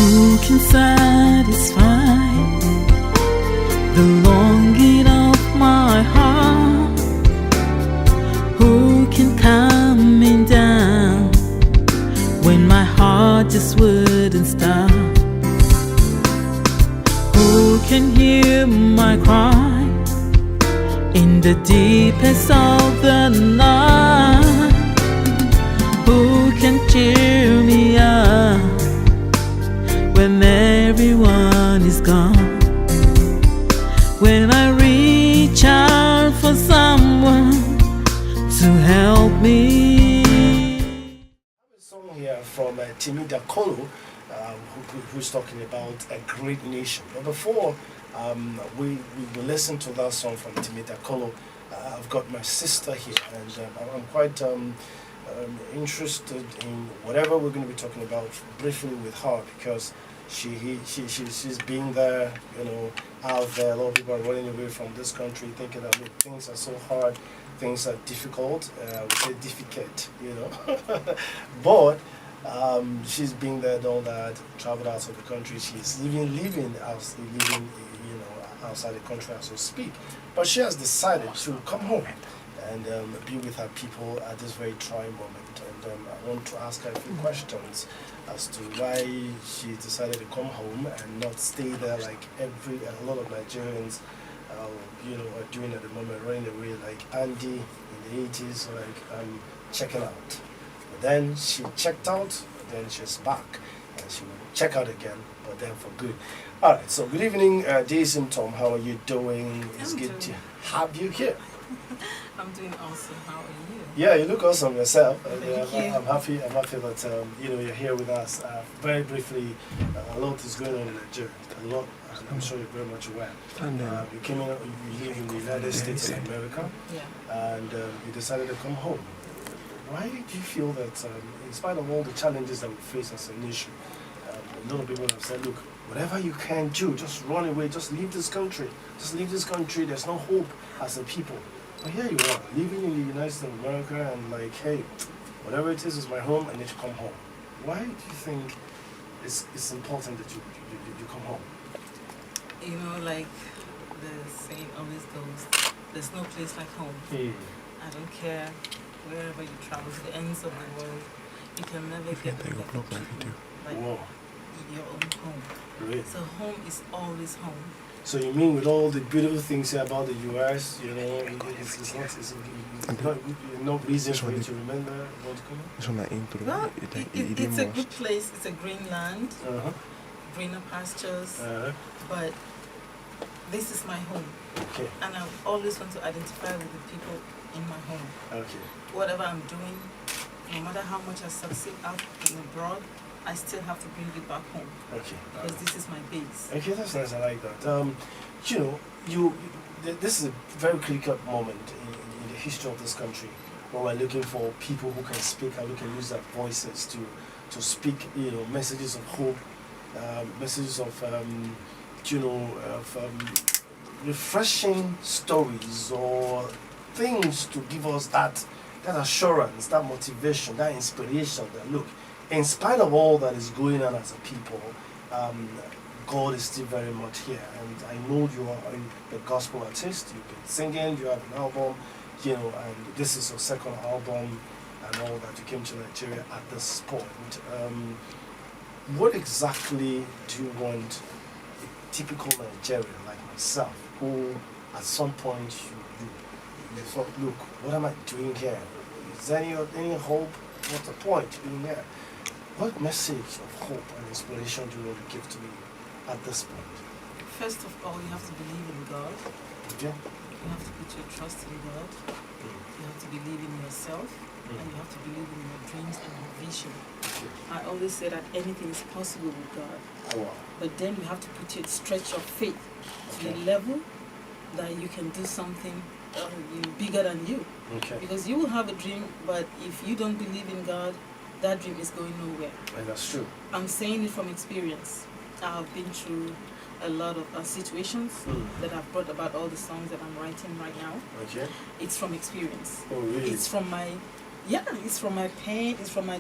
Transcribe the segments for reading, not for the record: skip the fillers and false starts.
Who can satisfy the longing of my heart? Who can calm me down when my heart just wouldn't stop? Who can hear my cry in the deepest of the night? Who can cheer me up when everyone is gone? When I reach out for someone to help me. A song here from Ipole, who's talking about a great nation. But before we listen to that song from Ipole, I've got my sister here, and I'm quite interested in whatever we're going to be talking about briefly with her, because she's been there, out there. A lot of people are running away from this country, thinking that look, things are so hard, things are difficult. We say difficult, but she's been there, done that, traveled out of the country. She's living outside the country as we speak. But she has decided to come home and be with her people at this very trying moment. And I want to ask her a few questions as to why she decided to come home and not stay there like a lot of Nigerians are doing at the moment, running away like Andy in the 80s, like checking out. But then she checked out, then she's back, and she will check out again, but then for good. All right, so good evening, Daisy and Tom. How are you doing? It's good to have you here. I'm doing awesome. How are you? Yeah, you look awesome yourself. Thank you. I'm happy that you're here with us. Very briefly, a lot is going on in Nigeria. A lot, and I'm sure you're very much aware. You came in, you live in the United States of America, and you decided to come home. Why did you feel that, in spite of all the challenges that we face as a nation, a lot of people have said, look, whatever you can do, just run away, just leave this country. Just leave this country, there's no hope as a people. But here you are, living in the United States of America, and like, hey, whatever it is my home, I need to come home. Why do you think it's important that you come home? Like the saying always goes, there's no place like home. I don't care wherever you travel to the ends of the world, you can never get the like your own home. Really? So home is always home. So you mean with all the beautiful things here about the US, it's no reason for you to remember what's coming? Well, it's a good place. It's a green land, greener pastures, but this is my home. Okay. And I always want to identify with the people in my home. Okay. Whatever I'm doing, no matter how much I succeed out and abroad, I still have to bring it back home. Okay. Because this is my base. Okay, that's nice. I like that. This is a very critical moment in the history of this country, where we're looking for people who can speak and who can use their voices to speak, messages of hope, messages of refreshing stories or things to give us that assurance, that motivation, that inspiration. That look, in spite of all that is going on as a people, God is still very much here. And I know you are a gospel artist. You've been singing. You have an album, and this is your second album, and all that. You came to Nigeria at this point. What exactly do you want a typical Nigerian like myself, who at some point you thought, look, what am I doing here? Is there any hope? What's the point being here? What message of hope and inspiration do you want to give to me at this point? First of all, you have to believe in God. Okay. You have to put your trust in God. You have to believe in yourself. And you have to believe in your dreams and your vision. Okay. I always say that anything is possible with God. Oh, wow. But then you have to stretch your faith to the level that you can do something bigger than you. Okay. Because you will have a dream, but if you don't believe in God, that dream is going nowhere. And that's true. I'm saying it from experience. I have been through a lot of situations that have brought about all the songs that I'm writing right now. Okay. It's from experience. Oh, really? It's from my it's from my pain, it's from my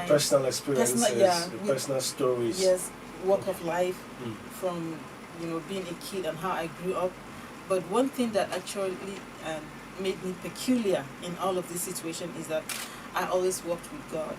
personal experiences, personal personal stories. Yes, walk of life, from being a kid and how I grew up. But one thing that actually made me peculiar in all of this situation is that I always walked with God.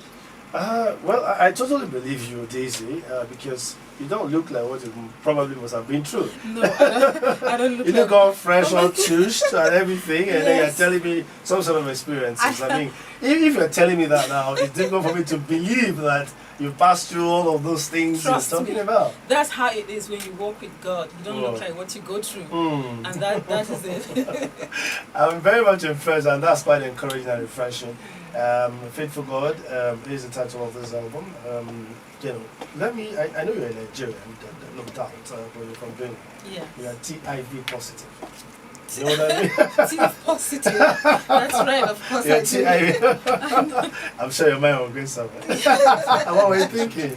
Well, I totally believe you, Daisy, because you don't look like what you probably must have been through. No, I don't look you look all fresh, all tushed and everything, and then you're Yes. telling me some sort of experiences. I mean, if you're telling me that now, it's difficult for me to believe that you passed through all of those things Trust you're talking me. about. That's how it is when you walk with God. You don't look like what you go through. And that is it. I'm very much impressed, and that's quite encouraging and refreshing. Faithful God is the title of this album. I know you're a Nigerian, no doubt, but you're from Benue. Yeah. You're TIV positive. You know what I mean? T positive. That's right, of course I do. TIV. I'm sure your mind will go somewhere. What were you thinking?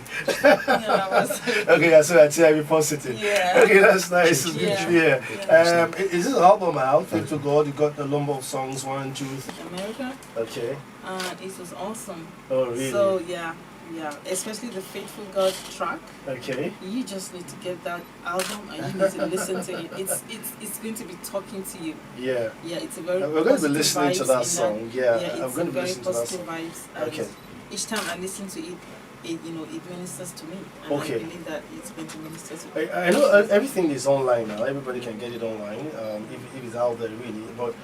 Okay, yeah, so you're TIV positive. Yeah. Okay, that's nice. It's good Yeah. to hear. Yeah. Is this album out? Faithful God, you got the number of songs, 1, 2, 3. America. Okay. It was awesome. Oh, really? So yeah, especially the Faithful God track. Okay. You just need to get that album and you need to listen to it. It's going to be talking to you. Yeah. Yeah, it's a very We're going to be positive listening to vibes that in song. that. Yeah, Yeah, I'm it's going a to be very listening to that positive song. vibes. And Okay. each time I listen to it, it ministers to me. And Okay. I believe that it's going to minister to me. I know everything is online now. Everybody can get it online if it's out there really. But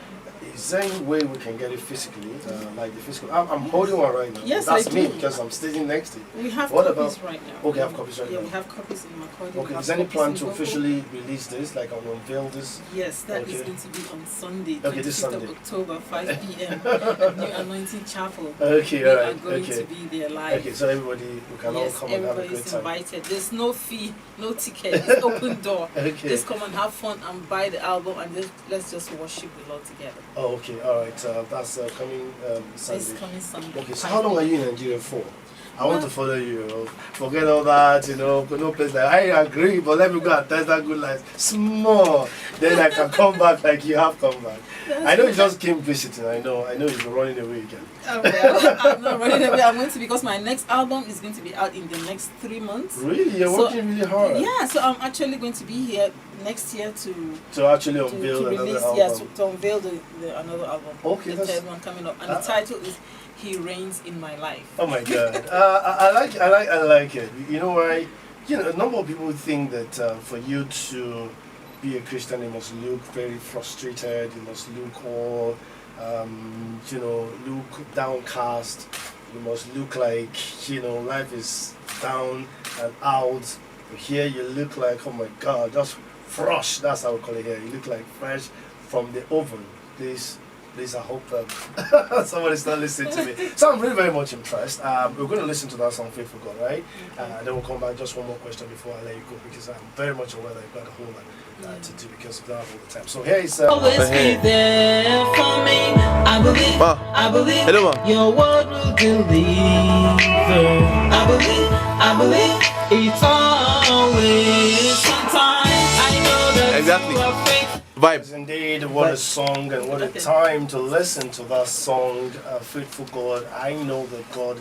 is there any way we can get it physically? Like the physical. I'm holding one right now. Yes, That's I me do. because I'm sitting next to you. We have What copies about- right now. Okay, I have copies right Yeah, now. we have copies in Macaulay. Okay, is there any plan to officially release this, like unveil this? Yes, that is Okay. going to be on Sunday, Okay, this 25th of Sunday. October, 5 p.m. at New Anointing Chapel. Okay, We are alright, going okay. to be there live. Okay, so everybody we can all Yes, come and have a everybody great is time. invited. There's no fee, no ticket. It's open door. Okay. Just come and have fun and buy the album and let's just worship the Lord together. Oh, okay, alright. That's coming Sunday. It's coming Sunday. Okay, so how long are you in Nigeria for? I want to follow you. Forget all that, no place like I agree, but let me go and test that good life. Small. Then I can come back like you have come back. I know you just came visiting. I know you've been running away again. I'm not running away. I'm going to, because my next album is going to be out in the next 3 months. Really? You're working really hard. Yeah, so I'm actually going to be here next year to actually unveil another release, album. yes, to unveil another album. Okay, the that's- third one coming up, and the title is He Reigns in My Life. Oh my God, I like it. You know why? A number of people think that for you to be a Christian, you must look very frustrated. You must look all, look downcast. You must look like life is down and out. But here you look like, oh my God, just fresh. That's how we call it here. You look like fresh from the oven. Please, I hope somebody's not listening to me. So I'm really very much impressed. We're going to listen to that song, Faithful God, right? And then we'll come back. Just one more question before I let you go, because I'm very much aware that you've got a whole lot to do because of that all the time. So here is... Always be there for me. I believe Hello, ma. your word will deliver. I believe it's always sometimes. I know that Exactly. you are faithful. Vibes. Indeed, what a song and what a time to listen to that song, Faithful God. I know that God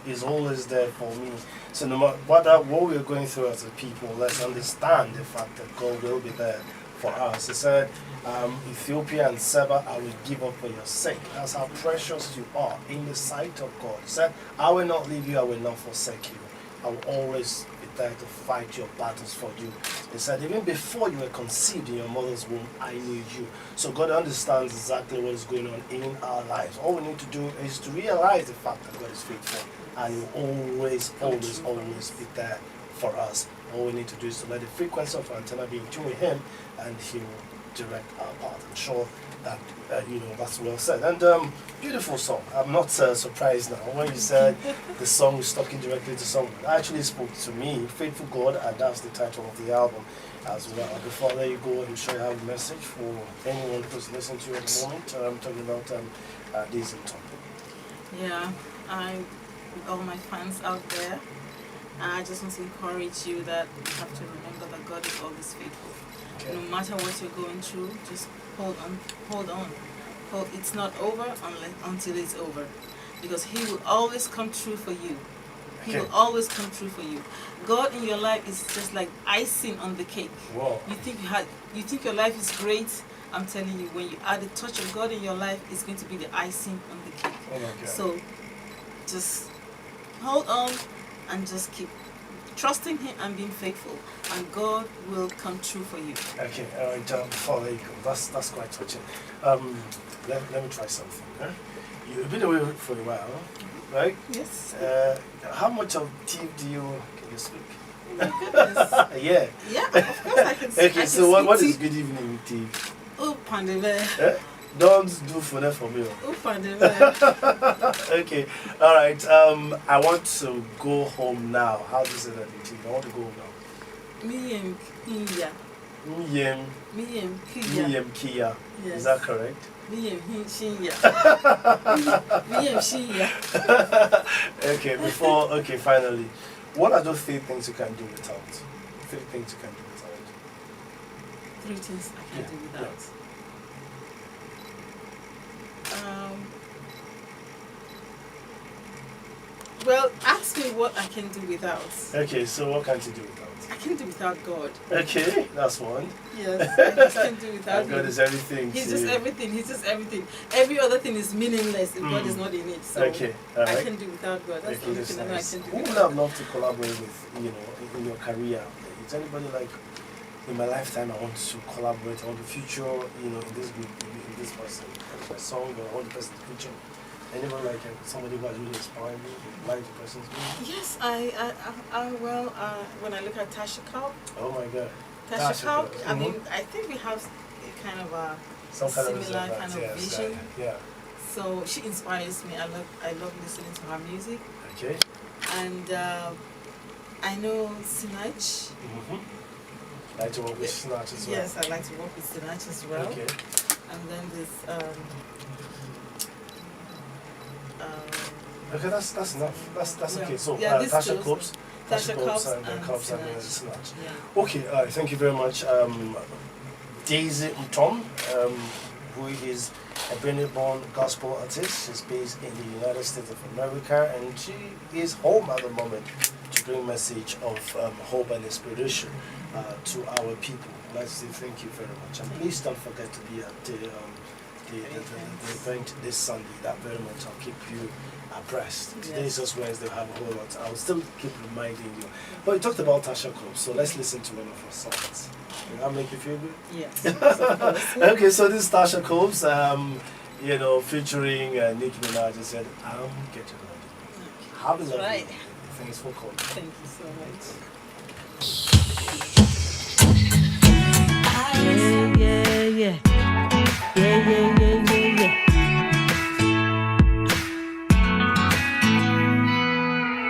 is always there for me. So no matter what we're going through as a people, let's understand the fact that God will be there for us. He said, Ethiopia and Seba, I will give up for your sake. That's how precious you are in the sight of God. He said, I will not leave you, I will not forsake you. I will always be there to fight your battles for you. He said, even before you were conceived in your mother's womb, I knew you. So God understands exactly what is going on in our lives. All we need to do is to realize the fact that God is faithful and He will always be there for us. All we need to do is to let the frequency of our antenna be in tune with Him, and He will direct our path. I'm sure that that's well said. And beautiful song. I'm not surprised now when you said the song is talking directly to someone. It actually spoke to me, Faithful God, and that's the title of the album as well. Before I let you go, I'm sure you have a message for anyone who's listening to you at the moment. I'm talking about this in top. Yeah, with all my fans out there, I just want to encourage you that you have to remember that God is always faithful. Okay. No matter what you're going through, just hold on. It's not over until it's over, because He will always come true for you. He will always come through for you. God in your life is just like icing on the cake. Wow. You think your life is great. I'm telling you, when you add the touch of God in your life, it's going to be the icing on the cake. Oh my God. So just hold on and just keep trusting Him and being faithful, and God will come true for you. Okay, all right, before I let you go, that's quite touching. Let me try something. Huh? You've been away for a while, right? Yes. How much of tea do you can you speak? Oh my goodness. Yeah. Yeah, of course I can. Okay, so what is good evening tea? Oh, pandemic. Don't do phone for me. Oh, pandemic. Okay, all right. I want to go home now. How do you say that in tea? I want to go home now. Me and Kia. Miyem Kia. Yes. Is that correct? Me and Shinya. Me and Shinya. Okay, finally. What are those 3 things you can do without? 3 things you can do without. 3 things I can do without. Well, ask me what I can do without. Okay, so what can't you do without? I can do without God. Okay, that's one. Yes, I just can't do without Him. God is everything. He's just everything. He's just everything. Every other thing is meaningless if God is not in it. So okay, all right. I can do without God. That's the only thing that I can do. Who would have loved to collaborate with, in your career? Is anybody like, in my lifetime, I want to collaborate, I want the future, in this group, in this person, my song, or I want the person's future. Anyone like somebody who has really inspired me, like the person's music? Yes, when I look at Tasha Cobb. Oh my God. Tasha Cobb, I mean, I think we have a kind of a similar kind of vision. Yeah. So she inspires me. I love listening to her music. Okay. And I know Sinach. I like to work with Sinach as well. Yes, I like to work with Sinach as well. Okay. And then there's okay, that's enough. That's okay. So Tasha Cobbs and Sinach. Yeah. Okay, thank you very much. Daisy Mtom, who is a Benue-born gospel artist. She's based in the United States of America, and she is home at the moment to bring message of hope and inspiration to our people. I'd like to say thank you very much, and please don't forget to be at the event this Sunday. That very much I'll keep you abreast. Today is just Wednesday, have a whole lot. I'll still keep reminding you. But you talked about Tasha Cobbs, so let's listen to one of her songs. Will that make you feel good? Yes, of course. Okay, so this is Tasha Cobbs, featuring Nicki Minaj. She said, I'm getting ready. Have a lovely day. Thanks for calling. Thank you so much. Yeah.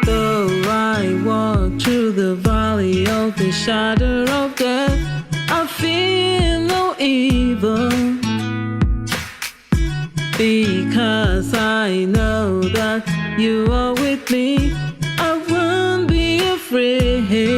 Though I walk through the valley of the shadow of death, I fear no evil, because I know that you are with me. I won't be afraid.